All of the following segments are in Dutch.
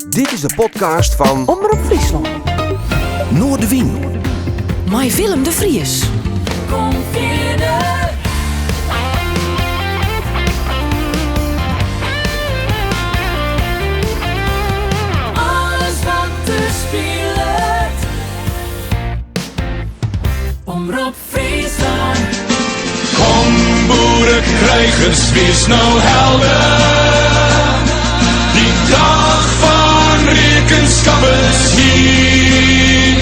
Dit is de podcast van Omroep Friesland. Noordewien. Met Willem de Vries. Kom verder. Alles wat er speelt. Omroep Friesland. Kom boerenkrijgers, wees nou helder. Die dag van rekenschap is hier.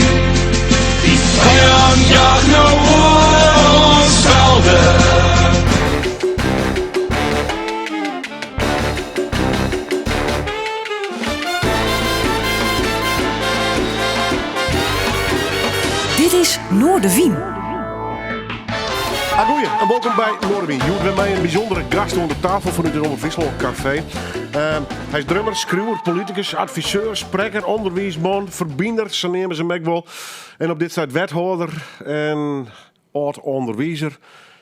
Die vijand jaagt nou oor ons velden. Dit is Noordewien. Goeie en welkom bij Noordewien. Joet met mij een bijzondere gast onder de tafel van het Omroep Friesland Café. Hij is drummer, schreeuwer, politicus, adviseur, spreker, onderwijsman, verbinder, zo nemen ze hem ook wel. En op dit staat wethouder en oud-onderwijzer.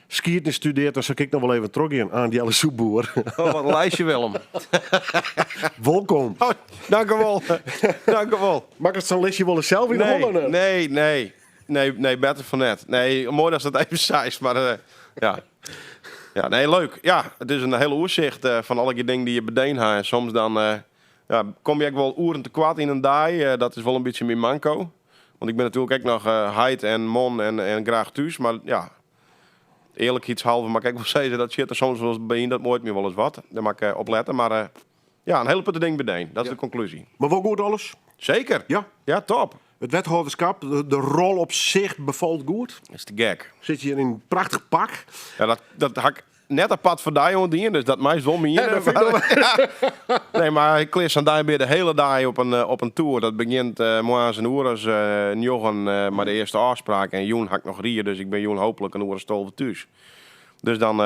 Skiert en studeert, dan zou ik nog wel even terug in aan die alle soepboer. Oh, wat een lijstje, Willem. Welkom. Oh, dank u wel. Dank u wel. Mag ik het zo'n lesje wel eens zelf in de handen? Nee, beter van net. Nee, mooi dat het even saai, maar ja. Ja, nee, leuk. Ja, het is een hele oerzicht van alle dingen die je bedeen hebt. En soms dan kom je ook wel oeren te kwaad in een dag. Dat is wel een beetje mijn manco. Want ik ben natuurlijk ook nog heid en mon en graag thuis. Maar ja, eerlijkheidshalve mag ik wel zeggen dat shit er soms wel eens bij in, dat mooit me wel eens wat. Daar mag ik op letten. Maar ja, een hele putte ding bedeen. Dat is de conclusie. Maar wel goed alles? Zeker. Ja. Ja, top. Het wethouderschap, de rol op zich bevalt goed. Dat is te gek. Zit je hier in een prachtig pak. Ja, dat had ik net apart voor die jongen, dus dat mij zo meer. Ja, dat vind ik Nee, maar ik lees aan daar weer de hele dag op een tour. Dat begint morgens een uur als Jochen maar de eerste afspraak. En Joen had ik nog rier, dus ik ben Joen hopelijk een uur stolven thuis. Dus dan,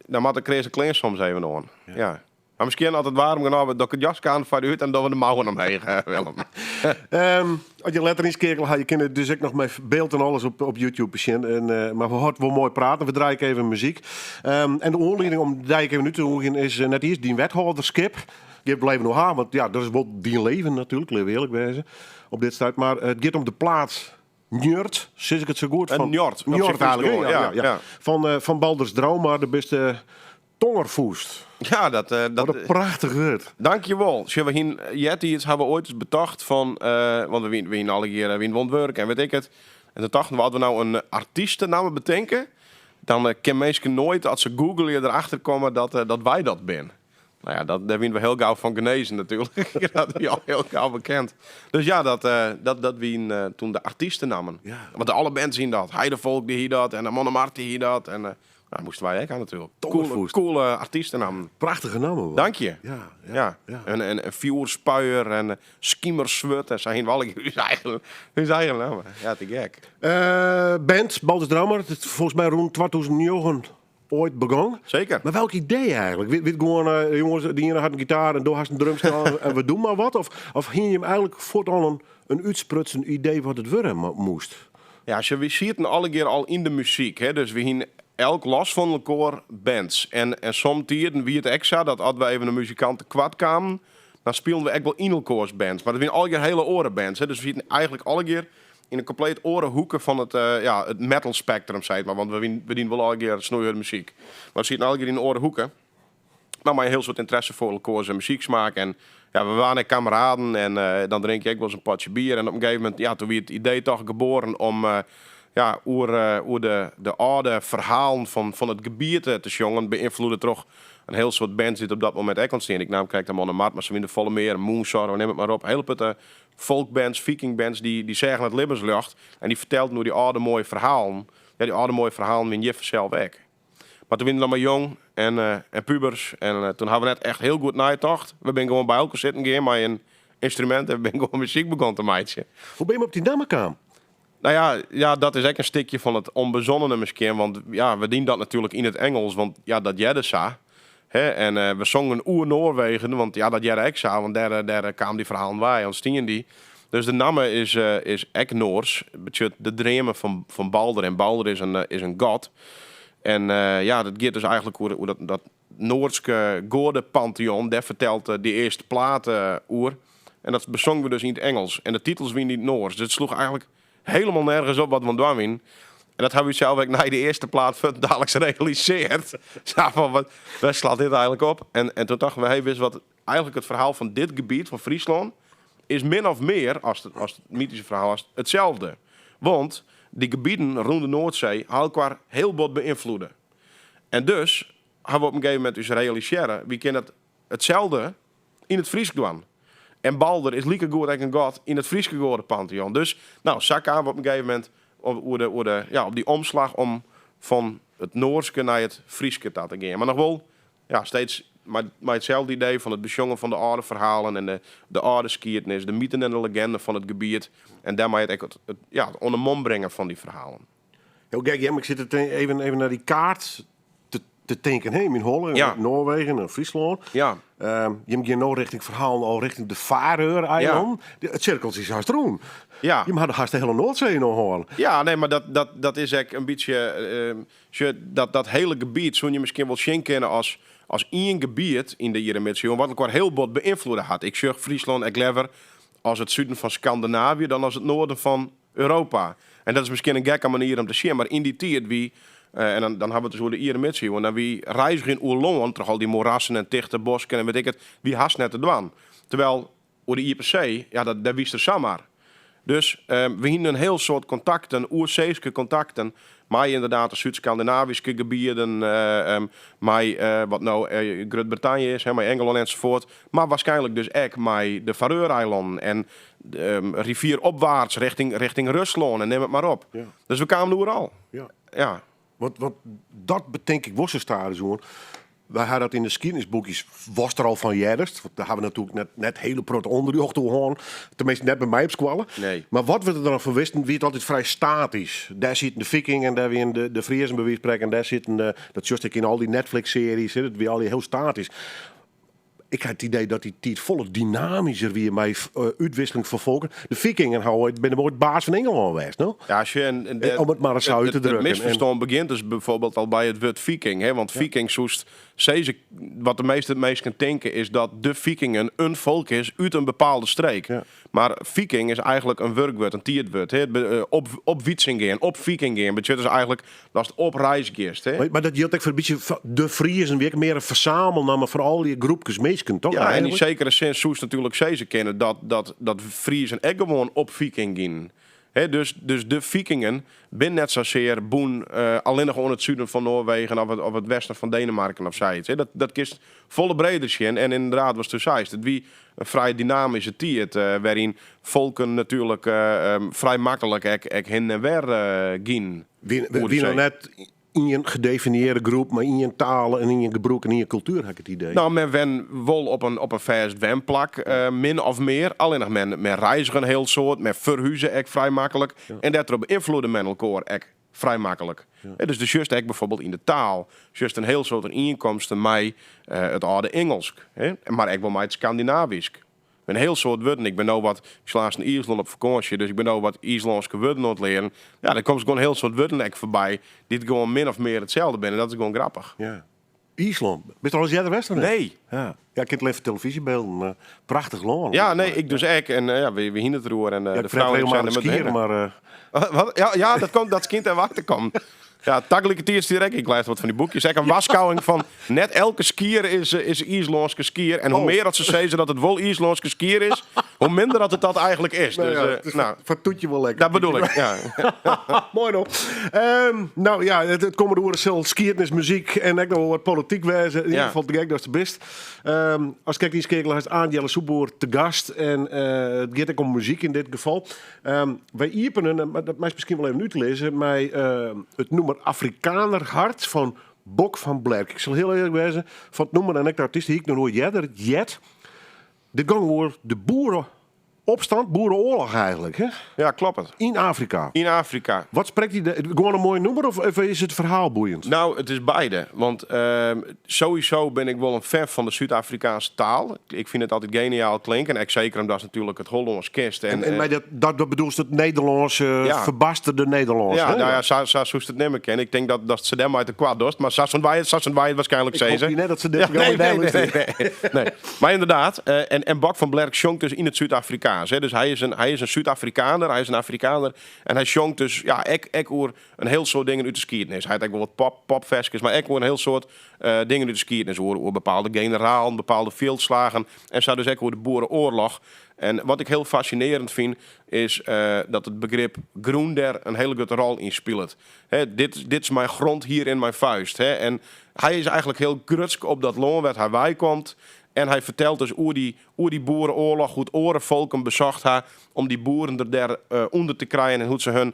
dan moet ik een klein soms even aan. Ja. Maar misschien altijd waarom genomen dat ik het jas kan van uit en dat we de mouwen omheen Willem. Als je letter in skekel had je kunnen dus ook nog met beeld en alles op YouTube zien. Maar we hadden wel mooi praten. We draaien even muziek. En de aanleiding om daar even nu te doen is net eerst die wethouderschap. Die blijven nog aan, want ja, dat is wel die leven natuurlijk, laten we eerlijk wezen. Op dit stuit. Maar het gaat om de plaats Njord, zeg ik het zo goed? Een Njord. Njord eigenlijk, ja. Van Balders Droom, maar de beste Tongervoest. Ja, Wat een prachtig woord. Dankjewel. Zullen we hier, Jetty, hebben we ooit eens bedacht van, want we winnen alle keer windwondwerk en weet ik het. En toen dachten we, hadden we nou een artiestennaam bedenken, dan kan mensen nooit, als ze googlen, erachter komen dat wij dat zijn. Nou ja, daar winnen we heel gauw van genezen natuurlijk. Dat is al heel gauw bekend. Dus ja, dat wien toen de artiestennamen. Ja. Want alle bands zien dat. Heidevolk die hier dat en de Monomarty hier dat. En nou, moesten wij ook aan natuurlijk. Coole artiestennamen. Prachtige namen. Hoor. Dank je. Ja. En vuurspuier en skimmerswut. Dat zijn wel hun eigen namen. Ja, te gek. Band, Balders Droom, het is volgens mij rond 2009 ooit begonnen. Zeker. Maar welk idee eigenlijk? Weet gewoon, jongens, die ene had een gitaar en door had een drumstel en we doen maar wat? Of ging je hem eigenlijk voortaan een uitsprutsen idee wat het worden moest? Ja, we zien het alle keer al in de muziek. Hè? Dus we gingen elk los van elkaar bands. En soms wie het extra, dat als we even een muzikant te kwad kwamen, dan speelden we echt wel in elkaars bands. Maar dat zijn alle keer hele orenbands. Hè? Dus we zitten eigenlijk alle keer in een compleet orenhoeken van het metal spectrum, zeg maar. Want we dienen wel alle keer snoeien muziek. Maar we zitten alle keer in de orenhoeken. Maar een heel soort interesse voor elkaars muzieksmaak. En ja, we waren kameraden en dan drink je ook wel eens een potje bier. En op een gegeven moment, ja, toen werd het idee toch geboren om hoe de oude verhalen van het gebied te jongen beïnvloeden toch een heel soort bands die op dat moment ook ontstaan. Ik kijk dan aan Mart, maar ze winnen volle meer, Moonsorrow, neem het maar op. Heel veel folkbands, vikingbands die zeggen het levenslucht en die vertelt nu die oude mooie verhalen. Ja, die oude mooie verhalen win je vanzelf weg. Maar toen winnen we maar jong en pubers en toen hebben we net echt heel goed nagedacht. We zijn gewoon bij elkaar zitten gaan met een instrument en we zijn gewoon muziek begonnen te maken. Hoe ben je op die naam gekomen? Nou ja, dat is echt een stukje van het onbezonnene misschien. Want ja, we dienen dat natuurlijk in het Engels, want ja, dat jij dus en we zongen Oer-Noorwegen, want ja, dat jij de extra, want daar kwamen die verhalen bij, ontstien die. Dus de naam is ek Noors, de dremen van Balder. En Balder is een god. En ja, dat gaat dus eigenlijk hoe Noordse Gorde Pantheon, daar vertelt de eerste plaat oer. En dat bezongen we dus in het Engels. En de titels wie niet Noors. Dus het sloeg eigenlijk helemaal nergens op wat we doen wien. En dat hebben we zelf ook na de eerste plaat dadelijk gerealiseerd. Zo van, waar slaat dit eigenlijk op? En toen dachten we, hey, wist wat eigenlijk het verhaal van dit gebied, van Friesland, is min of meer, als het mythische verhaal is, hetzelfde. Want die gebieden rond de Noordzee hadden elkaar heel bot beïnvloeden. En dus hebben we op een gegeven moment dus realiseren, we kunnen hetzelfde in het Fries doen. En Balder is lieke goed als een god in het Friese geworden pantheon. Dus, nou, zakken we op een gegeven moment op die omslag om van het Noorske naar het Frieske te gaan. Maar nog wel, ja, steeds maar hetzelfde idee van het bezongen van de oude verhalen en de oude skiertnis, de mythen en de legenden van het gebied. En daarmee het onder mond brengen van die verhalen. Ja, kijk, ik zit het even naar die kaart te denken. Hey, in Holland, Ja. in Noorwegen en Friesland. Ja. Je moet nou richting verhaal, al richting de Faroe-eiland. Het cirkelt is haast roen. Ja. Je mag haast de hele Noordzee nog horen. Ja, nee, maar dat is echt een beetje... dat hele gebied zou je misschien wel zien kennen als één gebied in de Eremitsje, wat elkaar heel bot beïnvloeden had. Ik zeg Friesland en clever als het zuiden van Scandinavië dan als het noorden van Europa. En dat is misschien een gekke manier om te zien, maar in die tijd wie... en dan hebben we het dus over de Eremitsje, want dan wie reizigen in Oerloon, toch al die moerassen en dichte bosken en weet ik het, wie haast net te doen. Terwijl, over de IPC, ja, dat wist er zomaar. Dus we hebben een heel soort contacten, oerzeeske contacten, maar inderdaad de Zuid-Scandinavische gebieden, maar wat nou Groot-Brittannië is, maar Engeland enzovoort. Maar waarschijnlijk dus ook met de Faroe-eilanden en rivieropwaarts richting Rusland en neem het maar op. Ja. Dus we kwamen overal. Ja. Ja. Want dat bedenk ik worstenstaren zo. Wij hadden dat in de geschiedenisboekjes, was er al van Jerst. Daar hebben we natuurlijk net hele prot onder die ochtend hoorn. Tenminste, net bij mij op squallen. Nee. Maar wat we er dan van wisten, wie het altijd vrij statisch. Daar zitten de Vikingen en daar weer de Friesen bij wijze van spreken. En daar zitten, dat just ik in al die Netflix-series, het weer al die heel statisch. Ik had het idee dat die tijd volle dynamischer weer mij uitwisseling van volken. De Vikingen ben ooit baas van Engeland geweest, no? Ja, als je Om het maar eens uit te drukken. Het misverstand begint dus bijvoorbeeld al bij het woord Viking. Hè? Want Viking zoest, wat de meesten kan denken is dat de Vikingen een volk is uit een bepaalde streek. Ja. Maar Viking is eigenlijk een werkwoord, een tierwoord. Op Wietsing gaan, op Viking gaan. Het is eigenlijk dat het op reis gaat. Maar dat geldt ook voor een beetje de Friesen weer meer een verzamelnaam voor al die groepjes mensen, toch? Ja, en in zekere zin zoest natuurlijk ze kennen dat Friesen echt gewoon op Viking gaan. Dus de Vikingen zijn net zozeer boen alleen nog onder het zuiden van Noorwegen of het westen van Denemarken of zoiets. Dat kist volle breder en inderdaad was het dus het wie een vrij dynamische tijd waarin volken natuurlijk vrij makkelijk ek heen en weer gaan. Wie nou net in je gedefinieerde groep, maar in je talen en in je gebruik en in je cultuur heb ik het idee. Nou, men wen wel op een vast wenplak, min of meer. Alleen nog men reizigen heel soort, men verhuizen echt vrij makkelijk. Ja. En daardoor beïnvloeden men elkaar echt vrij makkelijk. Ja. Dus de just echt bijvoorbeeld in de taal. Just een heel soort inkomsten met het oude Engels. Maar echt wel met het Scandinavisch. Een heel soort woorden. Ik ben nou wat, ik slaas in Ierland op vakantie, dus ik ben nou wat Ierlandse woorden aan het leren. Ja, dan komt gewoon een heel soort woorden voorbij, die gewoon min of meer hetzelfde zijn. En dat is gewoon grappig. Ja. Ierland. Ben je al eens jij de Nee. Ja, ik heb even televisiebeelden, maar prachtig land. Ja, nee, ik dus ook. En we hingen het roer en de vrouwen zijn er met skiën, maar... Wat? Ja, dat kind en wachten komt. Ja, takkelijke tiers direct. Ik lees wat van die boekjes. Zeg een waskouwing van net elke skier is Ierlandse skier. En hoe meer dat ze zeggen dat het wel Ierlandse skier is, hoe minder dat het dat eigenlijk is. Nou, dus, ja, het is van toetje wel lekker. Dat bedoel ik, ja. Mooi nog. Nou ja, het komen door zelf skiertnis, muziek en ook nog wat politiek wezen. In ieder geval direct, dat is de best. Als ik die skekel is Angela Soeboer te gast. En het gaat ook om muziek in dit geval. Wij iepenen, maar dat is misschien wel even nu te lezen, mij het nummer Afrikaner Hart van Bok van Blerk. Ik zal heel eerlijk wezen, van het nummer en ik de artiest die ik nog nooit jet. Dit ging over de boeren opstand, boerenoorlog eigenlijk, hè? Ja, klopt het. In Afrika. In Afrika. Wat spreekt hij? Gewoon een mooi nummer of is het verhaal boeiend? Nou, het is beide. Want sowieso ben ik wel een fan van de Zuid-Afrikaanse taal. Ik vind het altijd geniaal klinken. En ik zeker omdat het natuurlijk het Hollands kist. En met dat bedoelt het Nederlandse, verbasterde Nederlands. Ja, hè? nou ja, zo zoest het niet meer kennen. Ik denk dat ze hem uit de kwad dost. Maar Sasson Wij het waarschijnlijk Ik hoop zeggen. niet net dat ze dit Nee. Maar inderdaad, en Bak van Blerk zongt dus in het Zuid-Afrikaans. Hè. Dus hij is een Zuid-Afrikaner, hij is een Afrikaner. En hij zongt dus, ja, ik hoor een heel soort dingen uit de skiertnis. Hij had ook wel wat popfestjes, maar ik hoor een heel soort dingen uit de skiertnis. Hoor bepaalde generalen, bepaalde veldslagen. En zo dus ook hoor de boerenoorlog. En wat ik heel fascinerend vind, is dat het begrip groen daar een hele grote rol in speelt. Hè, dit is mijn grond hier in mijn vuist. Hè. En hij is eigenlijk heel grutsk op dat loon waar hij bij komt. En hij vertelt dus hoe die boerenoorlog, hoe het orenvolken bezocht ha, om die boeren er daar onder te krijgen en hoe ze hun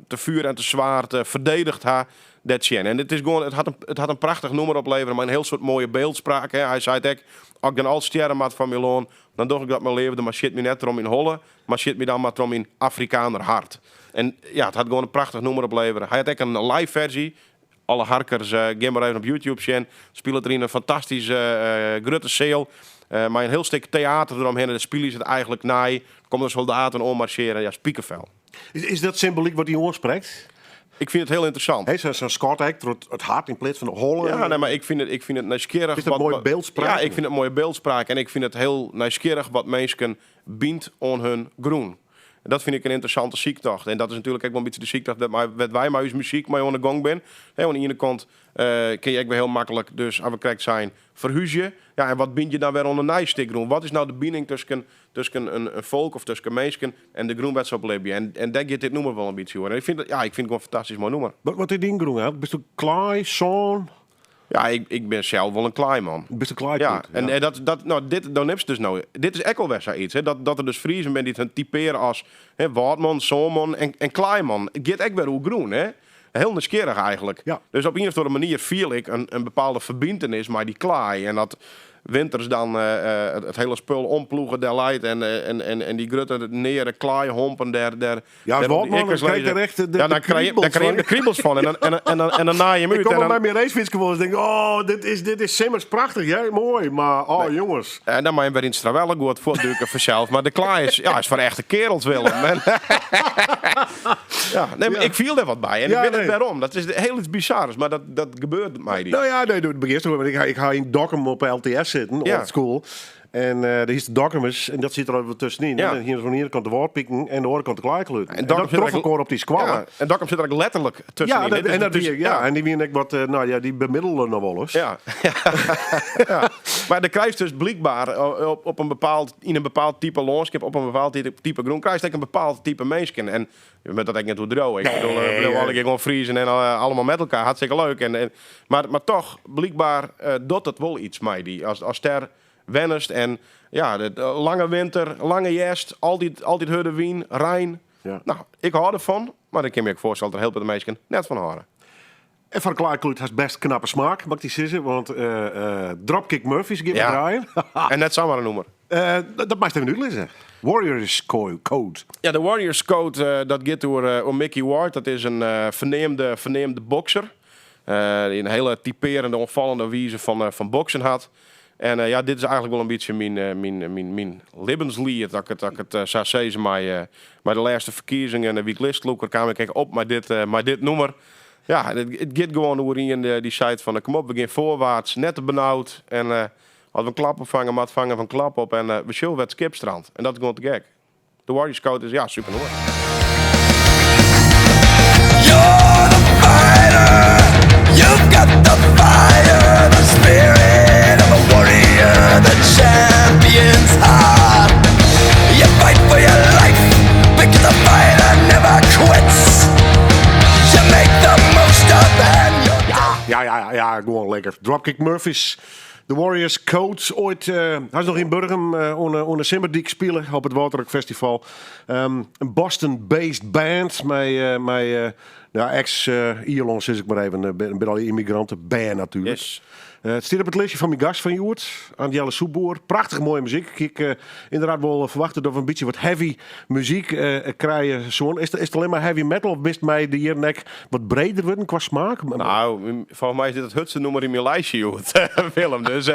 te vuur en te zwaard verdedigd ha. En het had een prachtig nummer opleveren, maar een heel soort mooie beeldspraak. Hè. Hij zei het als ik dan al sterren maat van Milan, dan dacht ik dat mijn leven, maar shit me net erom in Holle, maar shit me dan maar erom in Afrikaner hart. En ja, het had gewoon een prachtig nummer opleveren. Hij had ook een live versie. Alle harkers, ga maar even op YouTube zien. Spelen erin een fantastische grote sale. Maar een heel stuk theater eromheen. En de spelen ze het eigenlijk naai. Er komen er soldaten om marcheren. Ja, spiekervel. Is dat symboliek wat hij oorspreekt? Ik vind het heel interessant. Hey, zo'n Scott het hart in plaats van de holle. Ja, nee, maar ik vind het nieuwsgierig. Is dat mooie beeldspraak? Ja, ik vind het mooie beeldspraak. En ik vind het heel nieuwsgierig wat mensen bindt aan hun groen. En dat vind ik een interessante ziektocht. En dat is natuurlijk ook wel een beetje de ziektocht dat wij maar muziek mee aan de gang ben. Aan de ene kant kun je ook weer heel makkelijk, dus als we correct zijn, verhuizen. Ja, en wat bind je dan weer aan een nijstik groen? Wat is nou de binding tussen een volk of tussen mensen en de groenwets op Libië? En daar gaat dit nummer wel een beetje hoor. En ik vind het gewoon een fantastisch mooi nummer. Wat is die groen? Hè? Bist du klaai, zoon? Ja, ik ben zelf wel een kleinman. Bist du klaai? Ja, en dan heb je dus nou. Dit is ook wel weer iets. Hè, dat er dus Friesen ben die het typeren als Waardman, Zoonman en Kleinman. Het gaat echt weer hoe groen, hè? Heel nieuwsgierig eigenlijk. Ja. Dus op een of andere manier viel ik een bepaalde verbintenis met die klaai. En dat winters dan het hele spul omploegen der leidt en die grutte neer klaaihompen der. Ja, Waardman, dan krijg je er echt dan krijg je de kriebels van en dan naai je hem uit. Ik kom bij mijn racefiets gewoon en denk, oh, dit is simmers prachtig, hè? Mooi, maar oh jongens. En dan mag je weer in Strawelle goed voortduiken vanzelf. Maar de klaai is voor echte kerels Willem. Ja, nee, maar ik viel er wat bij en ik weet het waarom. Dat is heel iets bizars, maar dat gebeurt mij niet. Nou ja, nee, doe het begin. Ik ga in Dokkum op LTS zitten, op school. En er is de Dokkumers en dat zit er even tussenin. Ja. En hier van de ene kant de woordpikken en de andere kant de klaarkleur. En dat trof elkaar op die squallen. Ja, en Dokkum zit er ook letterlijk tussenin. En die wie ik wat, die bemiddelen nog wel eens. Ja. Ja. Maar dan krijg je dus blijkbaar in een bepaald type landschap, op een bepaald type groen, krijg je een bepaald type mensen. En met dat ik net hoe droog. Ik bedoel, alle keer gewoon vriezen en allemaal met elkaar. Hartstikke leuk. Maar toch, blijkbaar doet het wel iets mij die als ter wennest en ja, de lange winter, lange jest, altijd hurde wien, Rijn. Ja. Nou, ik hou ervan, maar dan kan je me ook voorstellen dat er heel veel mensen net van houden. En van Klaarkloed heeft best knappe smaak, mag ik die zeggen, want Dropkick Murphys geeft draaien. En net zomaar een nummer. Dat mag je even uitleggen. Warriors Code. Ja, de Warriors Code, dat gaat door Mickey Ward. Dat is een verneemde bokser. Die een hele typerende, opvallende wijze van boksen had. En dit is eigenlijk wel een beetje mijn levenslied. Dat ik het zou zeggen, maar de laatste verkiezingen en wie ik listloeker kwam ik op met dit nummer. Ja, het gaat gewoon door in die site van kom op, we gaan voorwaarts, net te benauwd. En als we een klap opvangen, maar het vangen van klap op. En we show het skipstrand. En dat is gewoon te gek. De Warriors Code is super nummer. You're the fighter, you've got the fire, the spirit of a warrior, the champion's heart. You fight for your life, because the fighter never quits. You make the most of it. Ja, gewoon lekker. Dropkick Murphys. De Warriors Code. Ooit, hij is nog in Burgum onder Simmerdiek spelen op het Waterlijk Festival. Een Boston-based band met ex-Ierlands is ik maar even, ben al immigranten, band natuurlijk. Yes. Het staat op het lijstje van mijn gast van Joert, Angela Soeboer. Prachtig mooie muziek. Ik inderdaad wel verwachten dat we een beetje wat heavy muziek krijgen. Is het alleen maar heavy metal of best mij de hier nek wat breder worden qua smaak? Nou, volgens mij is dit het hutste nummer in mijn lijstje, joh, Willem. Dus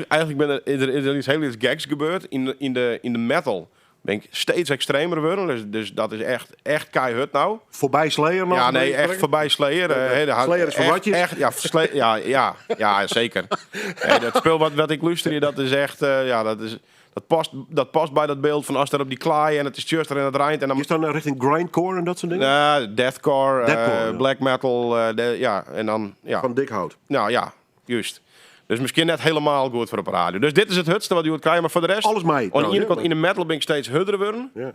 eigenlijk er iets heel iets geks gebeurd. In de metal ben ik steeds extremer geworden. Dus dat is echt keihard nou. Voorbij Slayer nog? Ja, nee, echt voorbij Slayer. Slayer is voor watjes? Echt, ja, zeker. Dat speel wat ik luister, dat is echt, dat past bij dat beeld van als er op die klaai en het is just er en het rijdt. En dan Is dan richting grindcore en dat soort dingen? deathcore, Ja. black metal, en dan, ja. Van dik hout. Nou ja, juist. Dus misschien net helemaal goed voor op radio. Dus dit is het hutste wat je moet krijgen, maar voor de rest... Alles mij. Aan de ene kant, in de metal ben ik steeds hudder worden. Ja.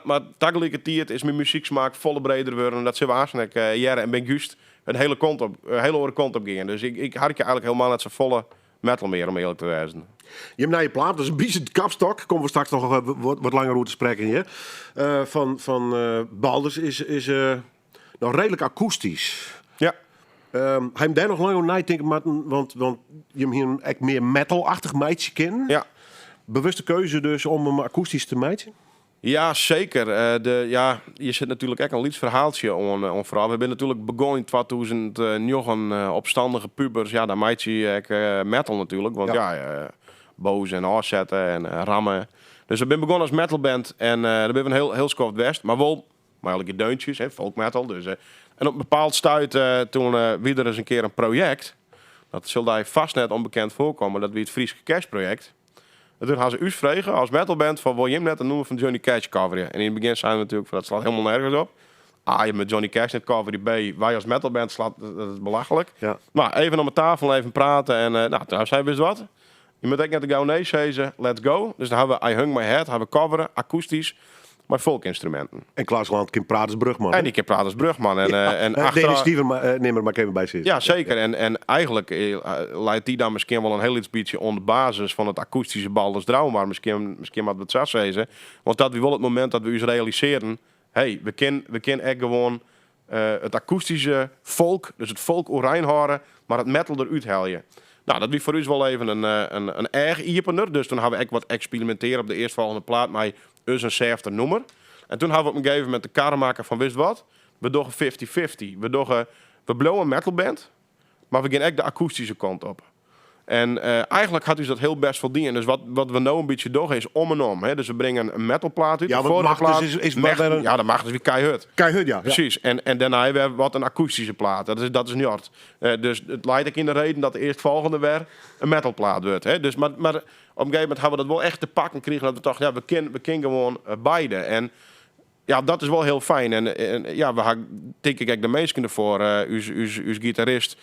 Maar tegelijkertijd is mijn muzieksmaak volle breder worden. Dat zullen we aansnakken, jaren. En ben juist een hele andere kant op gaan. Dus ik had eigenlijk helemaal net zo volle metal meer, om eerlijk te wezen. Je hebt naar je plaat, dat is een beetje de kapstok. Komen we straks nog wat langer over te spreken hier. Van Balders is nog redelijk akoestisch. Ja. Hij daar nog lang over nadenken, want je hem hier echt meer metal-achtig meidje kennen. Ja. Bewuste keuze dus om hem akoestisch te meidje. Ja, zeker. Je zit natuurlijk echt een liefsverhaaltje on vooral. We hebben natuurlijk begonnen in 2009 opstandige pubers. Ja, dan maakt je metal natuurlijk. Want boos en afzetten en rammen. Dus we zijn begonnen als metalband. En daar hebben we een heel scoft west. Maar eigenlijk deuntjes, folk metal. Dus, en op een bepaald stuit toen wie er eens een keer een project. Dat zal daar vast net onbekend voorkomen. Dat wie het Frieske Cash project. En toen gaan ze u vragen als metalband van wil je hem net een noemen van Johnny Cash coveren. En in het begin zijn we natuurlijk van dat slaat helemaal nergens op. Je met Johnny Cash net coveren. B, wij als metalband slaat dat is belachelijk. Ja. Maar even om de tafel even praten en toen zei we eens wat. Je moet ook net de gauw nee zeggen, let's go. Dus dan hebben we I Hung My Head, hebben we coveren, akoestisch, maar volkinstrumenten. En Klaas Land kan praten als brugman. En die keer praten als brugman. En Dennis Steven neem er maar even bij zitten. ja, zeker. En eigenlijk leidt die dan misschien wel een heel iets beetje on de basis van het akoestische Balders Droom. Maar misschien wat we het zo zeggen. Want dat we wel het moment dat we ons realiseren. We kennen echt gewoon het akoestische folk. Dus het folk oranje horen. Maar het metal eruit halen. Nou, dat was voor ons wel even een erg iepener. Dus toen hebben we echt wat experimenteren op de eerstvolgende plaat. Maar us een zevende nummer. En toen hebben we op een gegeven moment de karre maken van wist wat. We doen 50-50. We blowen een metalband. Maar we gaan echt de akoestische kant op. En eigenlijk had u dat heel best verdiend. Dus wat we nou een beetje doen is om en om. Hè? Dus we brengen een metalplaat uit. Ja, de want vorige mag plaat, dus is ja, dat mag dus weer keihard. Keihard, ja. Precies. En daarna hebben we wat een akoestische plaat. Dat is niet hard. Dus het leidt ook in de reden dat de eerstvolgende weer een metalplaat wordt. Hè? Dus, maar op een gegeven moment hebben we dat wel echt te pakken kregen. Dat we dachten, ja, we kennen gewoon beide. En ja, dat is wel heel fijn. En we hebben denk ik de meesten ervoor. Uw gitarist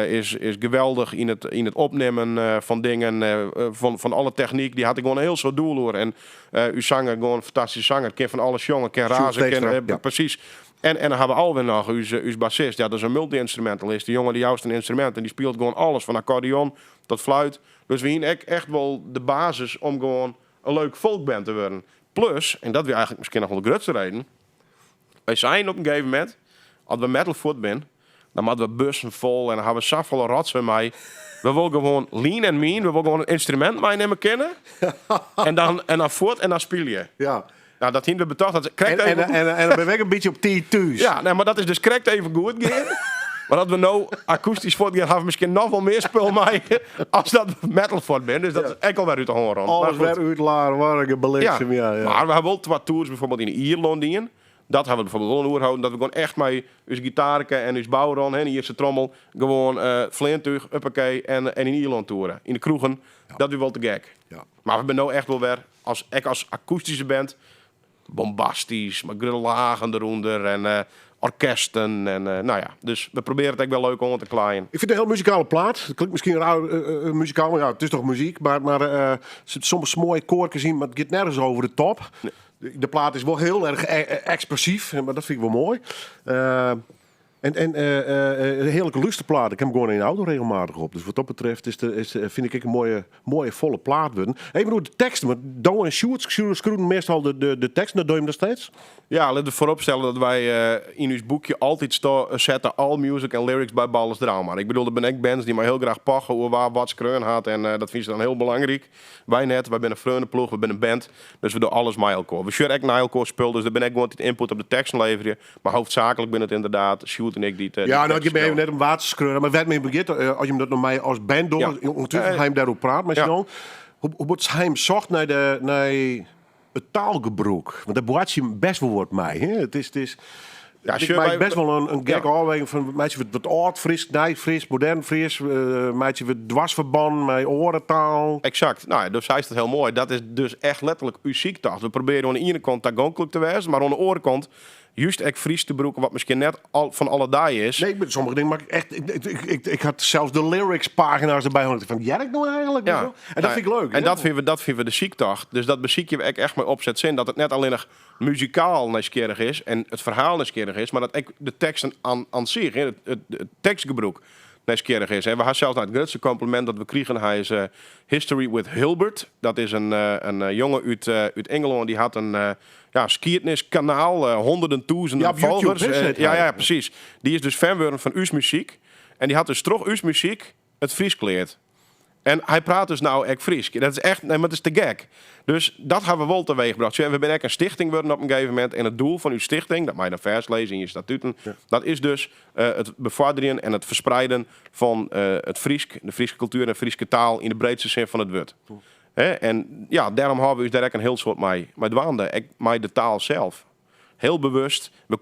is geweldig in het opnemen van dingen, van alle techniek. Die had ik gewoon een heel zo doel hoor. En uw zanger, gewoon een fantastische zanger. Ken van alles jongen, ken razen, precies. En dan hebben we alweer nog uw bassist. Ja, dat is een multi-instrumentalist. Die jongen die juist een instrument. En die speelt gewoon alles, van accordeon tot fluit. Dus we hebben echt wel de basis om gewoon een leuk folkband te worden. Plus, en dat weer eigenlijk misschien nog wel de grootste reden. Wij zijn op een gegeven moment, als we metal voort zijn, dan hadden we bussen vol en dan hebben we zoveel rotsen mee. We willen gewoon lean en mean. We willen gewoon een instrument meenemen kennen. en dan voort en dan speel je. Ja. Nou, dat hebben we betaald. En dan ben ik een beetje op T2's. Ja, nee, maar dat is dus correct even goed gaan. Maar dat we nou akoestisch voort gaan, hebben we misschien nog wel meer spul mee als dat we metal voort zijn. Dus dat is echt wel weer uit de horen. Alles weer uit laar, warge belichting. Ja. Maar we hebben wel 2 tours bijvoorbeeld in Ierland in. Dat hebben we bijvoorbeeld wel een oerhouden. Dat we gewoon echt met ons gitaarke en ons bouwron en Ierse trommel gewoon vlintuig, uppakee en in Ierland toeren. In de kroegen. Ja. Dat is wel te gek. Ja. Maar we zijn nou echt wel weer als akoestische band bombastisch, met grille lagen eronder en orkesten en dus we proberen het echt wel leuk om te klaaien. Ik vind het een heel muzikale plaat. Het klinkt misschien raar muzikaal, maar ja, het is toch muziek. Maar er zit soms mooie koortjes in, maar het gaat nergens over de top. Nee. De plaat is wel heel erg expressief, maar dat vind ik wel mooi. En een heerlijke luisterplaat. Ik heb hem gewoon in de auto regelmatig op. Dus wat dat betreft vind ik een mooie volle plaat worden. Even door de teksten. Want Douwe en Sjoerd schroeven meestal de teksten. Dat doe je hem nog steeds? Ja, laten we vooropstellen dat wij in ons boekje altijd zetten all music en lyrics bij Balders Drama. Ik bedoel, er ben ik bands die mij heel graag pakken hoe waar wat skreun had. En dat vinden ze dan heel belangrijk. Wij net, wij zijn een vreundenploeg, we zijn een band. Dus we doen alles met elkaar. We share echt naar elkaar spul. Dus daar ben ik gewoon het input op de teksten leveren. Maar hoofdzakelijk ben het inderdaad Sjoerd en ik die het ja, nou, je bent even net een waterskreun. Maar werd me begint, als je hem dat nog mij als band doet, ondertussen ga je hem daarop praten met Jan. Hoe wordt hij hem zocht naar het taalgebruik? Want daar boeit je best wel wat mij. Hè? Het is ja, ik maak best wel een gek afweging van meisje wat oud fris, nij fris, modern fris, meisje wat dwarsverband, met orentaal. Exact. Nou, dus hij is dat heel mooi. Dat is dus echt letterlijk uw ziektacht. We proberen aan de ene kant toegankelijk te wezen, maar aan de andere kant juist echt Fries te broeken wat misschien net van alle dagen is. Nee, met sommige dingen maak ik echt. Ik had zelfs de lyrics pagina's erbij gehad. Van Jerk nou eigenlijk? Ja. En dat vind ik leuk. En dat vinden we de ziektacht. Dus dat beziek je echt mee opzet zin. Dat het net alleen nog muzikaal nieuwsgierig is en het verhaal nieuwsgierig is, maar dat ook de teksten aan zich, het tekstgebruik nieuwsgierig is. En we hadden zelfs het grootste compliment dat we kregen. Hij is History with Hilbert. Dat is een jongen uit Engeland. Die had een skiertniskanaal, honderden, duizenden volgers. Ja, precies. Die is dus fan geworden van uw muziek. En die had dus toch uw muziek het Fries geleerd. En hij praat dus nou echt Fries. Dat is echt, nee, maar het is te gek. Dus dat gaan we wel teweeg gebracht. We zijn echt een stichting worden op een gegeven moment. En het doel van uw stichting, dat mag je dan vers lezen in je statuten, dat is dus het bevorderen en het verspreiden van het Fries, de Friese cultuur en de Friese taal in de breedste zin van het woord. En ja, daarom hebben we dus daar ook een heel soort mee dwaande. Maar de taal zelf. Heel bewust. We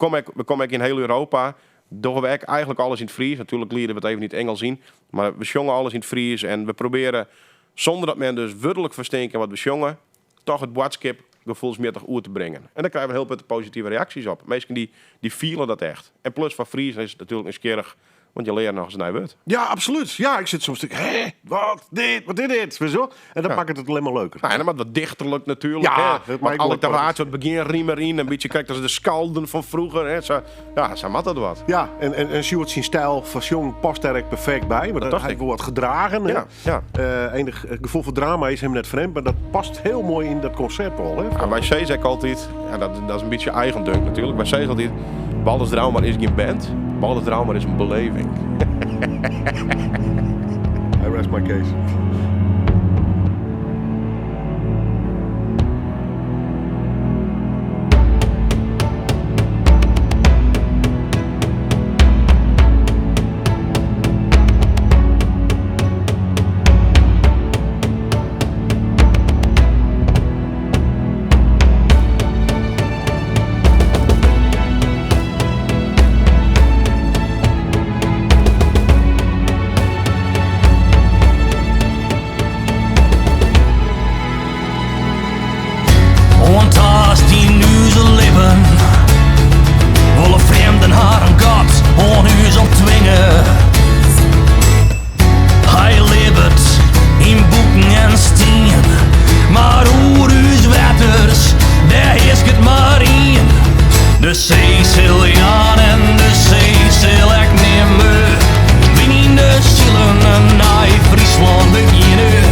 komen in heel Europa. Doen we eigenlijk alles in het Fries. Natuurlijk leren we het even niet Engels zien. Maar we zongen alles in het Fries. En we proberen, zonder dat men dus woordelijk verstinken wat we zongen, toch het boodschap gevoelsmatig oer te brengen. En daar krijgen we heel veel positieve reacties op. Mensen die vielen dat echt. En plus van Fries is het natuurlijk nieuwsgierig. Want je leert nog eens een nieuw woord. Ja, absoluut. Ja, ik zit soms te denken, wat dit? Zo? En dan maakt het alleen maar leuker. Ja, en dan wordt wat dichterlijk natuurlijk. Ja, hè. Maar alliteratie, het beginriem erin. Een beetje kijkt als de skalden van vroeger. Hè. Zo mat dat wat. Ja, en Sjoerd zijn stijl van jong past daar echt perfect bij. Maar dat hij wordt gedragen. Ja. Enig gevoel voor drama is hem net vreemd. Maar dat past heel mooi in dat concept al. Hè? Ja, bij C zeg ik altijd, dat is een beetje eigendunk natuurlijk. Bij C is altijd, Balders Drama is geen band. Balders Drama is een beleving. I rest my case. De Siciliaan en de Sicilek nimmer. Binnen de zielen naar Friesland beginnen.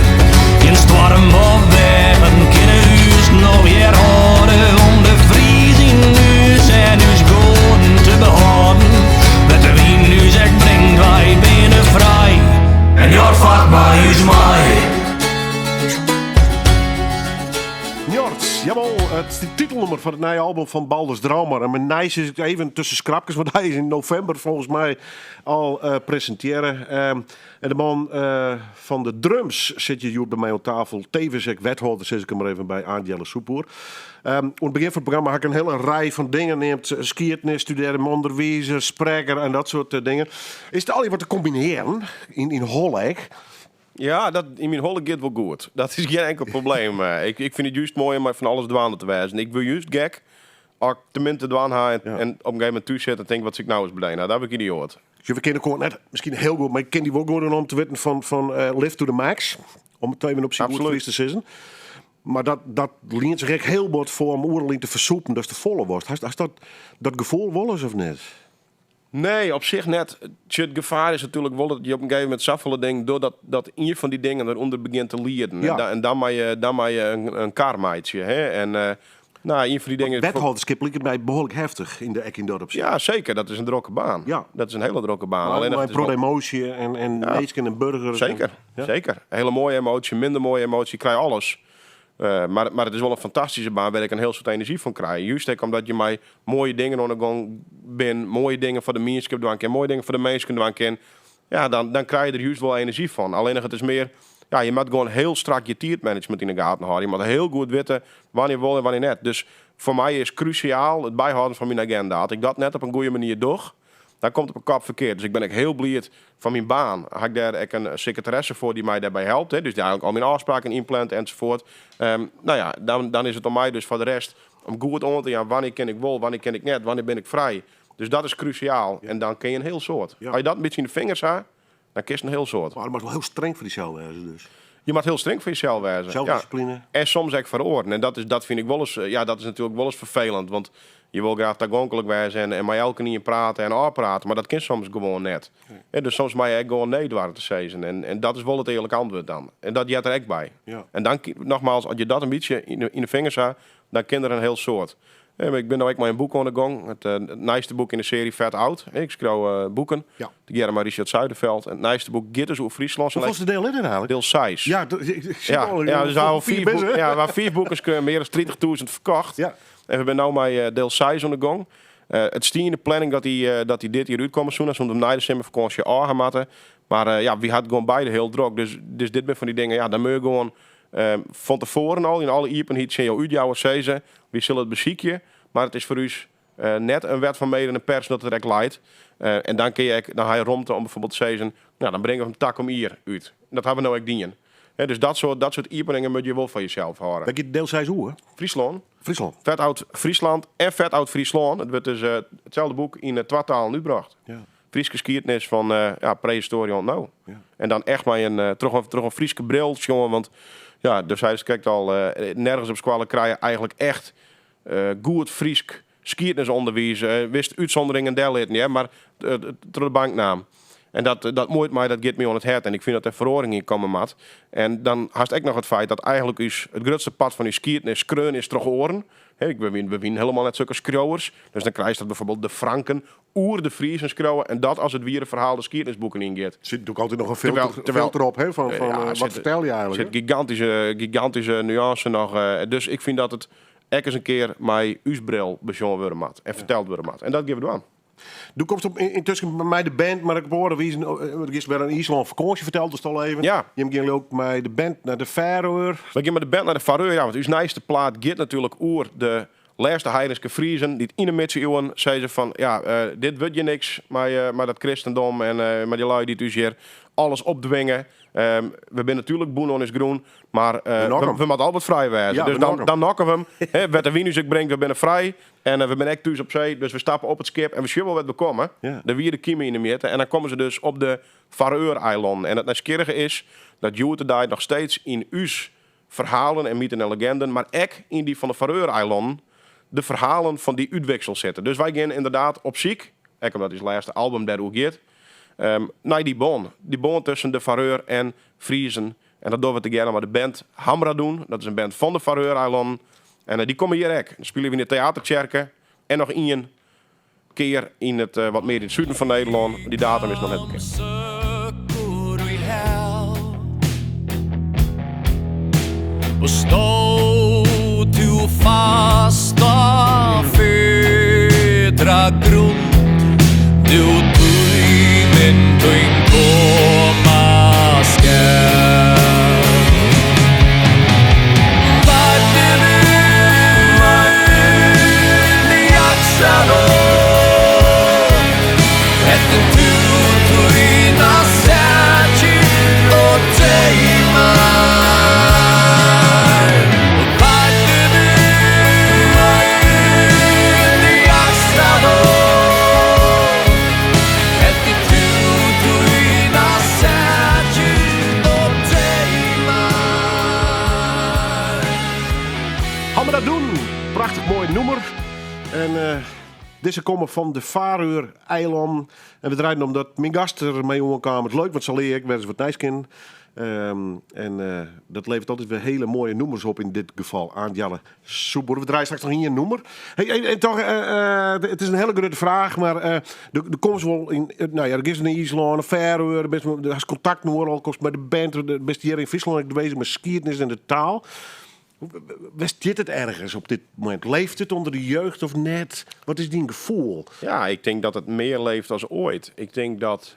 In storm of wegen kunnen huis nog weer houden. Om de Fries in huis en huis goden te behouden. Met de wien nu zegt brengt wij binnen vrij. En jouw vaart bij huis mij. Jawel, het is de titelnummer van het nieuwe album van Balders Drama. En mijn nice is even tussen scrapjes, want hij is in november volgens mij al presenteren. En de man van de drums zit hier bij mij op tafel. Tevens ik wethouder, zit ik hem maar even bij, Angela Soepoer. Aan het begin van het programma had ik een hele rij van dingen neemt. Skiertnis, studeren, onderwijzer, spreker en dat soort dingen. Is het al wat te combineren in Holleg? Ja, dat in mijn holle gaat wel goed. Dat is geen enkel probleem. Ik vind het juist mooi om van alles dwaande te wijzen. Ik wil juist gek, als ik tenminste dwaan ga en op een gegeven moment thuis zit en denk wat ik nou eens bedenk. Nou, dat heb ik niet gehoord. Dus we kennen gewoon net, misschien heel goed, maar ik ken die wel goed om te weten van Live to the Max. Om het even op zich goed te zeggen. Maar dat leent zich echt heel wat voor om oorlog te versoepen, dat is te volle was. Has dat gevoel wel eens of niet? Nee, op zich net. Het gevaar is natuurlijk wel dat je op een gegeven moment zoveel dingen doordat dat een van die dingen eronder begint te leren. Ja. En dan maak je een karmaatje. Hè? En een van die dingen. Wethouderskip lijkt mij behoorlijk heftig in de ek in dorp. Ja, zeker. Dat is een drokke baan. Ja. Dat is een hele drokke baan. Alleen dat een is wel- pro-emotie en meesken en burgers. Zeker, Ja. zeker. Hele mooie emotie, minder mooie emotie, krijg je alles. Maar het is wel een fantastische baan waar ik een heel soort energie van krijg. Juist ook omdat je mij mooie dingen ondergang bent, mooie dingen voor de mensen doen kan, mooie dingen voor de mensen doen kan. Ja, dan krijg je er juist wel energie van. Alleen nog het is meer, ja, je moet gewoon heel strak je tiermanagement in de gaten houden. Je moet heel goed weten wanneer wel en wanneer net. Dus voor mij is cruciaal het bijhouden van mijn agenda. Als ik dat net op een goede manier doe, dan komt het op een kap verkeerd. Dus ik ben ook heel blij van mijn baan. Had ik daar ook een secretaresse voor die mij daarbij helpt. Hè? Dus die eigenlijk al mijn afspraken inplant enzovoort. Dan is het om mij dus voor de rest om goed om te gaan. Wanneer ken ik wel, wanneer ken ik net, wanneer ben ik vrij. Dus dat is cruciaal. Ja. En dan ken je een heel soort. Ja. Als je dat een beetje in de vingers hebt, dan kies je een heel soort. Maar dat mag wel heel streng voor die celwezen dus. Je moet heel streng voor jezelf wezen. Zelfdiscipline. Ja. En soms ook verordenen. En dat vind ik wel eens, dat is natuurlijk wel eens vervelend. Want je wil graag toegankelijk wezen en maar elke niet praten en afpraten. Maar dat kan soms gewoon net. Ja, dus soms mag je gewoon nee dwaren te zeggen. En dat is wel het eerlijke antwoord dan. En dat jij er echt bij. Ja. En dan, nogmaals, als je dat een beetje in de vingers hebt, dan ken je er een heel soort. Ja, maar ik ben nou ook maar een boek aan de gang. Het nijste boek in de serie Vet Oud. Ik schreeuw boeken. Ja. De Germa Richard Zuiderveld. En het nijste boek Gitters over Friesland. Hoeveel is de deel in eigenlijk? Deel 6. Ja, ik zie al. Ja, dus waar vier 4 boeken kunnen meer dan 30.000 verkocht. Ja. En we zijn nu met deel 6 aan de gang. Het stier in de planning dat hij dit jaar uitkomen zo'n als we hem na de zomervakantie aanmaten. Maar wie had gewoon beide heel druk. Dus dit ben van die dingen. Ja, dan moet je gewoon van tevoren al in alle iepen hier zijn uitjouwen zeggen. Wie zullen het beziekje? Maar het is voor u net een wet van mede en pers dat het echt leidt. En dan ga je rond om bijvoorbeeld te zeggen, nou, dan brengen we hem tak om hier uit. Dat hebben we nou ook dienen. Dus dat soort iepeningen moet je wel van jezelf houden. Dat je deel 6 hoe, hè? Friesland. Friesland. Vet Oud Friesland en Vet Oud Friesland. Het wordt dus hetzelfde boek in 2 talen uitgebracht. Ja. Frieske geschiedenis van prehistorie on nou. Ja. En dan echt maar terug een Frieske bril, jongen. Want ja, dus hij kijkt al nergens op squallen krijgen eigenlijk echt goed Friesk geschiedenisonderwijs. Wist uitzonderingen en dergelijke, ja, maar door de banknaam. En dat mooit mij, dat get me on het hart. En ik vind dat er verhoring in komen mat. En dan haast ik nog het feit dat eigenlijk het grootste pad van uw skiertnis kreun is terug oren. We winnen helemaal net zulke schrouwers. Dus dan krijg je dat bijvoorbeeld de Franken, de Friesen schrouwen. En dat als het weer een verhaal de skiertnisboeken ingeet. Er zit natuurlijk altijd nog een filter op, hè? Van wat vertel je eigenlijk? Er zit gigantische nuance nog. Dus ik vind dat het eens een keer mijn usbril bezonnen worden mat. En verteld worden mat. En dat geven we aan. Doe komt op intussen bij mij de band, maar ik heb horen wie is weer een IJsland vakantie verteld, dus al even. Ja. Je ging ook met de band naar de Faroe. We gaan met de band naar de Faroe, ja, want uw nijste plaat gaat natuurlijk oer de laatste heidenske Friesen die in de middeleeuwen zeiden van dit wordt je niks, maar dat christendom en maar die lui die dus hier alles opdwingen. We zijn natuurlijk boen on is groen, maar we moeten altijd vrij wezen. Ja, dus dan knokken we hem. Wat de Winus ik brengt, we zijn vrij. En we zijn echt thuis op zee, dus we stappen op het schip en we zien wel wat we komen. Ja. De wierde kiemen in de midden. En dan komen ze dus op de Faroe-eilanden. En het nieuwsgierige is dat Jude daar nog steeds in uw verhalen en mythen en legenden, maar ook in die van de Faroe-eilanden, de verhalen van die uitwissel zitten. Dus wij gaan inderdaad op ziek, ik omdat het laatste album daar ook gaat, naar die boon tussen de Faroe en Friesen. En dat doen we together met de band Hamra doen. Dat is een band van de Faroe-eilanden. En die komen hier ook. Dan spelen we in de theaterkerken. En nog één keer in het wat meer in het zuiden van Nederland. Die datum is nog net bekend. We stod till fasta fedra grund. Du men tuin komma skall. Vart ni axlar efter tur tuina sätji och teima. Prachtig mooi nummer. En Deze komen van de Faroe-eilanden. En we draaien omdat mijn gast er mee omkwam. Het is leuk, want ze leer ik wel eens wat nijskin. Dat levert altijd weer hele mooie noemers op in dit geval. Aantjalle Soeboer. We draaien straks nog hier een noemer. Het is een hele grote vraag, maar er komt wel in. Nou ja, er is in IJsland, Faroe, er is contact nu al kost bij de band. Er is hier in Friesland bezig met skiertnis en de taal. Zit het ergens op dit moment? Leeft het onder de jeugd of net? Wat is die gevoel? Ja, ik denk dat het meer leeft als ooit. Ik denk dat...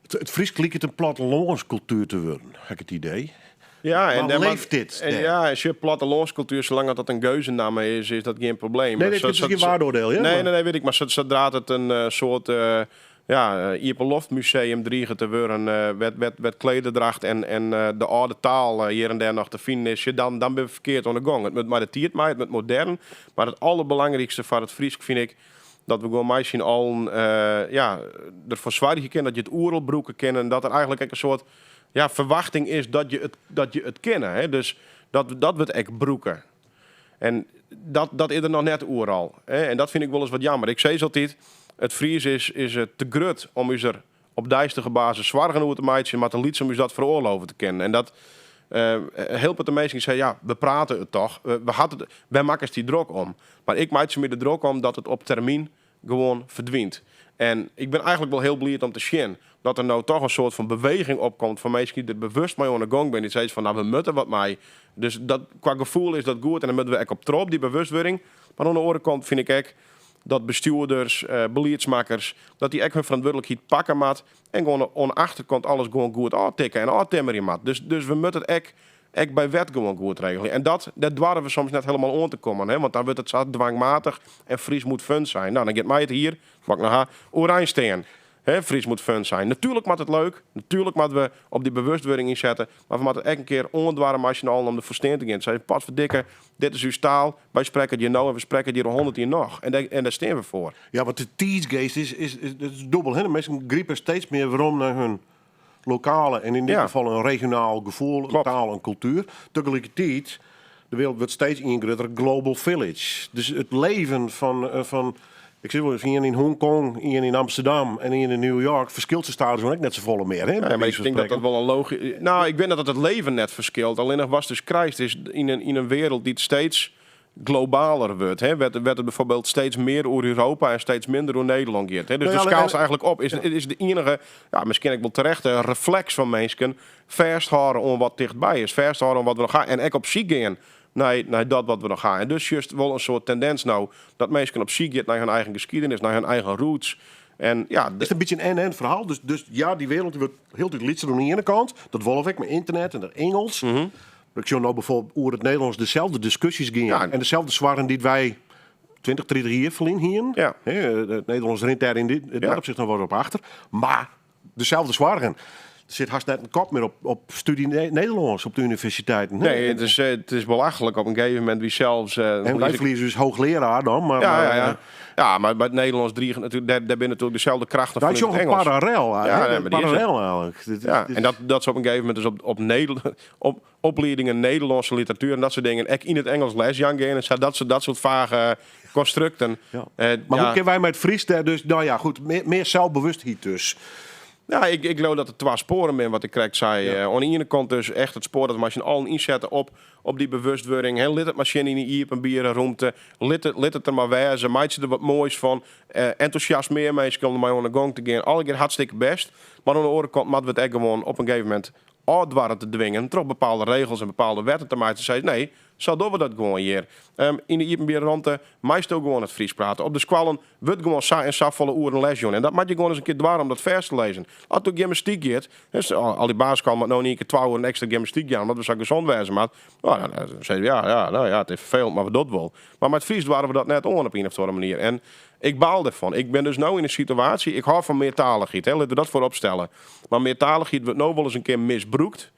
Het Fries klinkt het een plattelandscultuur te worden, heb ik het idee. Ja, en maar leeft dit? Ja, als je plattelandscultuur, zolang dat een geuzennaam is dat geen probleem. Nee, dit is geen waardeoordeel, ja? Nee, weet ik. Maar zodra het een soort... Ieperloftmuseum dreigen te worden met klederdracht en de oude taal hier en daar nog te vinden is, dan ben je verkeerd aan de gang. Het moet maar de tijd, het moet modern. Maar het allerbelangrijkste voor het Fries vind ik dat we gewoon misschien al ervoor zwaar kennen dat je het oerelbroeken kennen en dat er eigenlijk een soort verwachting is dat je het kennen. Hè? Dus dat we het echt broeken. En dat is er nog net oeral. Hè? En dat vind ik wel eens wat jammer. Ik zei altijd, het Fries is te grut om u er op dijstige basis zwaar over te maken, maar te liet om u dat veroorloven te kennen. En dat helpt het de meesten die zeggen, we praten het toch. Wij maken het die druk om. Maar ik maak ze meer de druk om dat het op termijn gewoon verdwijnt. En ik ben eigenlijk wel heel blij om te zien dat er nou toch een soort van beweging opkomt van mensen die er bewust mee aan de gang zijn. Die zeggen van, we moeten wat mee. Dus dat, qua gevoel is dat goed en dan moeten we ook op trop, die bewustwording. Maar aan de andere kant vind ik ook dat bestuurders, beleidsmakers, dat die echt hun verantwoordelijkheid pakken maat en gewoon aan de achterkant alles gewoon goed aantikken en aantimmeren maat. Dus we moeten het echt bij wet gewoon goed regelen. En dat dwaren we soms net helemaal aan te komen, hè? Want dan wordt het zo dwangmatig en Fries moet fun zijn. Nou, dan gaat mij het hier, wat ik naar oranje steen. Fries moet fun zijn. Natuurlijk moet het leuk. Natuurlijk moeten we op die bewustwording inzetten. Maar we moeten echt een keer ondwaren machinaal om de versteen te gaan. Zeggen, pas verdikken, dit is uw staal. Wij spreken het hier nou en we spreken het hier 100 jaar nog. En daar staan we voor. Ja, want de tijdsgeest is dubbel. Hè? De mensen griepen steeds meer waarom naar hun lokale en in dit geval een regionaal gevoel, een taal en cultuur. Tegelijkertijd, de wereld wordt steeds ingrutter, global village. Dus het leven van ik zeg wel eens, hier in Hongkong, hier in Amsterdam en hier in New York verschilt ze daar ook net zo volle meer. Hè, maar ik denk dat wel een logisch... Nou, ik weet dat het leven net verschilt. Alleen nog was dus Christ is in een wereld die steeds globaler wordt. Hè? Werd het bijvoorbeeld steeds meer over Europa en steeds minder door Nederland gaat. Hè? Dus de schaal is eigenlijk op. Is de enige, misschien ook wel terechte reflex van mensen vasthouden om wat dichtbij is. Vasthouden om wat we nog gaan. En ook op ziek gaan. naar dat wat we nog gaan. En dus juist wel een soort tendens nou dat mensen op zoek gaan naar hun eigen geschiedenis, naar hun eigen roots. En ja, het is een beetje een en verhaal. Dus ja, die wereld wordt heel veel liedjes aan de ene kant. Dat wolf ik met internet en het Engels. Mm-hmm. Ik zie nou bijvoorbeeld over het Nederlands dezelfde discussies gingen. Ja. En dezelfde zwaren die wij 20, 30 jaar verliezen hier. Ja. Het Nederlands rint daar in dat opzicht nog wat op achter. Maar dezelfde zwaren. Er zit haast net een kop meer op studie Nederlands op de universiteiten. Nee, het is belachelijk op een gegeven moment wie zelfs... en wij verliezen dus hoogleraar dan. Maar, ja, maar bij het Nederlands driegen natuurlijk, daar binnen natuurlijk dezelfde krachten van het Engels. Dat is een parallel eigenlijk. En dat is op een gegeven moment dus op opleidingen Nederlandse literatuur en dat soort dingen. En in het Engels les, Jan Geen, en dat soort vage constructen. Ja. Maar hoe kunnen wij met Fries daar dus... Nou ja, goed, meer zelfbewustheid dus... Ja, ik geloof dat er twee sporen zijn wat ik krijg zei. Ja. Aan de ene kant dus echt het spoor dat we machine al inzetten op die bewustwording. Lid het machine in die op een bierenruimte. Lid het er maar wezen. Maakt ze er wat moois van. Enthousiasmeer mensen om ermee aan de gang te gaan. Alle keer hartstikke best. Maar aan de andere kant moeten we het echt gewoon op een gegeven moment uitdwaren te dwingen. Toch bepaalde regels en bepaalde wetten te maken. Te zeggen, nee, zo doen we dat gewoon hier. In de Iepenbierenrante meestal gewoon het Fries praten. Op de squallen wordt gewoon sa en safvolle oeren les doen. En dat mag je gewoon eens een keer dwaren om dat vers te lezen. Als je gymnastiek gaat, dus al die baas kan maar nou niet een keer 12 uur extra gymnastiek gaan, omdat we zo gezond wezen. Maar dan zeggen we, het is vervelend, maar we doen het wel. Maar met Fries dwaren we dat net on op een of andere manier. En ik baal ervan. Ik ben dus nu in een situatie, ik hou van meertaligheid, laten we dat voorop stellen. Maar meertaligheid wordt nou wel eens een keer misbruikt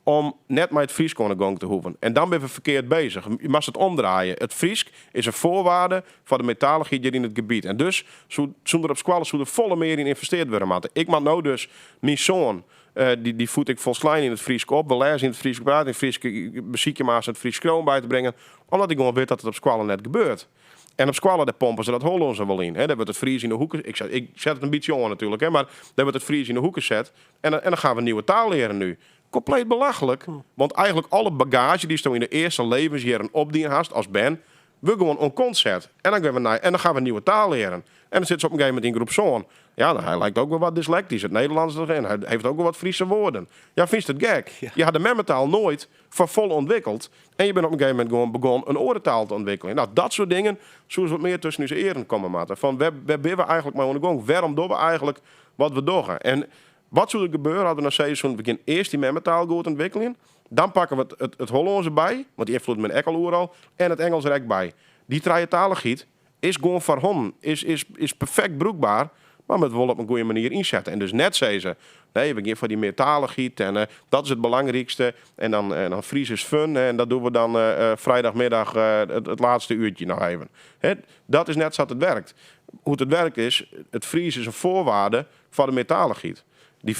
om net met het Fries aan de gang te hoeven. En dan ben je verkeerd bezig. Je mag het omdraaien. Het Fries is een voorwaarde voor de meertaligheid hier in het gebied. En dus, zonder op squallen, zou er volle meer in investeerd worden. Ik mag nou dus mijn zoon Die voed ik volslijn in het Fries op. We lezen in het Fries praten, in het Fries muziekje maar het Fries kroon bij te brengen. Omdat ik gewoon weet dat het op squallen net gebeurt. En op squallen daar pompen ze dat hollen ze wel in. Daar wordt het Fries in de hoeken. Ik zet het een beetje on natuurlijk, hè, maar daar wordt het Fries in de hoeken gezet. En dan gaan we een nieuwe taal leren nu. Compleet belachelijk. Want eigenlijk alle bagage die je in de eerste levensjaren opdien hast als ben, we gewoon on concert. En dan gaan we een nieuwe taal leren. En dan zit ze op een gegeven moment in groep zoon. Ja, hij lijkt ook wel wat dyslectisch. Het Nederlands erin. Hij heeft ook wel wat Friese woorden. Ja, vind je het gek? Ja. Je had de memetaal nooit voor vol ontwikkeld. En je bent op een gegeven moment gewoon begonnen een orentaal te ontwikkelen. Nou, dat soort dingen zullen wat meer tussen onze eren komen maken. Van, waar ben we eigenlijk maar ondergang? Waarom doen we eigenlijk wat we doen? En wat zou er gebeuren hadden we na seizoen begin eerst die memetaal goed ontwikkelen. Dan pakken we het Hollandse bij, want die invloed met Ekkeloer al. En het Engels er ook bij. Die trijetaligheid is gewoon verhonnen. Is perfect broekbaar. Maar met wel op een goede manier inzetten. En dus net zei ze, nee, we gaan voor die meertaligheid. En dat is het belangrijkste. En dan Fries is fun. En dat doen we dan vrijdagmiddag het laatste uurtje nog even. Dat is net zo het werkt. Hoe het werkt is, het Fries is een voorwaarde voor de meertaligheid.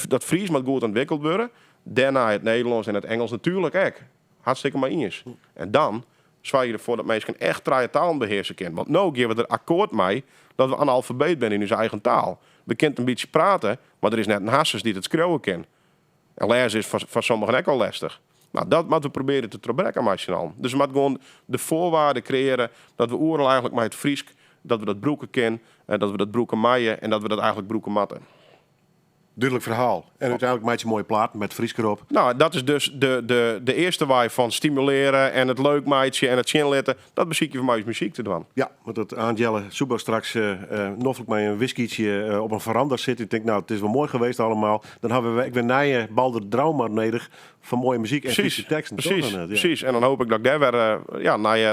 Dat Fries moet goed ontwikkeld worden. Daarna het Nederlands en het Engels natuurlijk ook. Hartstikke maar eens. En dan zwaai je ervoor dat mensen echt drie talen beheersen kunnen. Want nu geven we er akkoord mee dat we analfabeet zijn in onze eigen taal. We kunnen een beetje praten, maar er is net een hasses die het schreeuwen kan. En lezen is voor sommigen ook al lastig. Nou, dat moeten we proberen te doorbreken met z'n allen. Dus we moeten gewoon de voorwaarden creëren dat we oorlog eigenlijk met het Fries, dat we dat broeken kennen, dat we dat broeken maaien en dat we dat eigenlijk broeken matten. Duidelijk verhaal. En uiteindelijk maak je een mooie plaat met Fries erop. Nou, dat is dus de eerste waai van stimuleren en het leuk maatje en het chinletten. Dat beziek je van mij muziek te doen. Ja, want dat Angela Soebo straks nog met een whiskytje op een veranda zit. Ik denk, nou, het is wel mooi geweest allemaal. Dan hebben we, ik ben naar Balder Drauma nodig van mooie muziek en Friese teksten. Precies. En dan hoop ik dat ik daar weer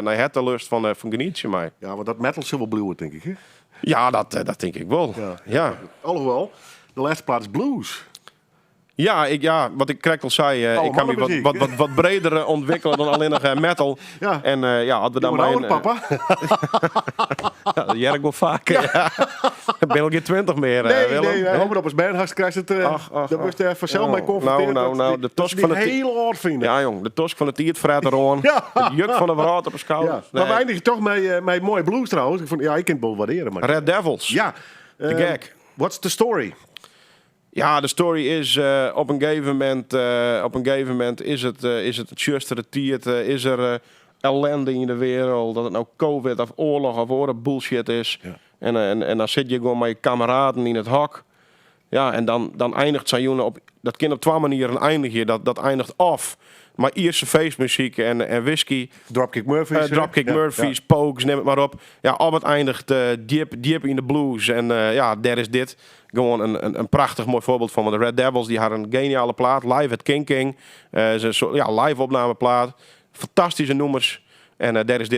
naar het lust van genietje mee. Ja, want dat metal zullen wel bluwen, denk ik. Hè? Ja, dat denk ik wel. Ja. Alhoewel, de laatste plaat is blues. Ja, wat ik correct al zei, ik kan me wat breder ontwikkelen dan alleen nog metal. Ja. En hadden we dan maar een... papa. Ja, Jerk wel vaker. Ja. Ik ben al geen 20 meer, Willem. Nee, hopen op als Bernhard krijgt het... Daar moest je vanzelf mee confronteren. Nou, de tosk van het... heel oud vinden. Ja, jong, de tosk van het tiert fret erom. Ja. Het juk van de verhaal op de schouder. Ja. Maar we eindigen toch met mooie blues trouwens. Ik vond, ja, ik kan het wel waarderen. Maar... Red Devils. Ja. De gek. What's the story? Ja, de story is op een gegeven moment is het juiste tiert, is er ellende in de wereld, dat het nou COVID of oorlog of andere bullshit is. Ja. En dan zit je gewoon met je kameraden in het hok. Ja, en dan eindigt Sayune op, dat kan op twee manieren eindigen. Dat eindigt af. Maar Ierse feestmuziek en whisky. Dropkick Murphys. Murphys, Pokes, neem het maar op. Ja, al het eindigt diep in de blues. En daar is dit gewoon een prachtig mooi voorbeeld van. Want de Red Devils die hadden een geniale plaat. Live at King. Live opnameplaat. Fantastische nummers. En daar is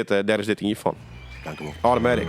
dit in hiervan. Dank u wel. Automatic.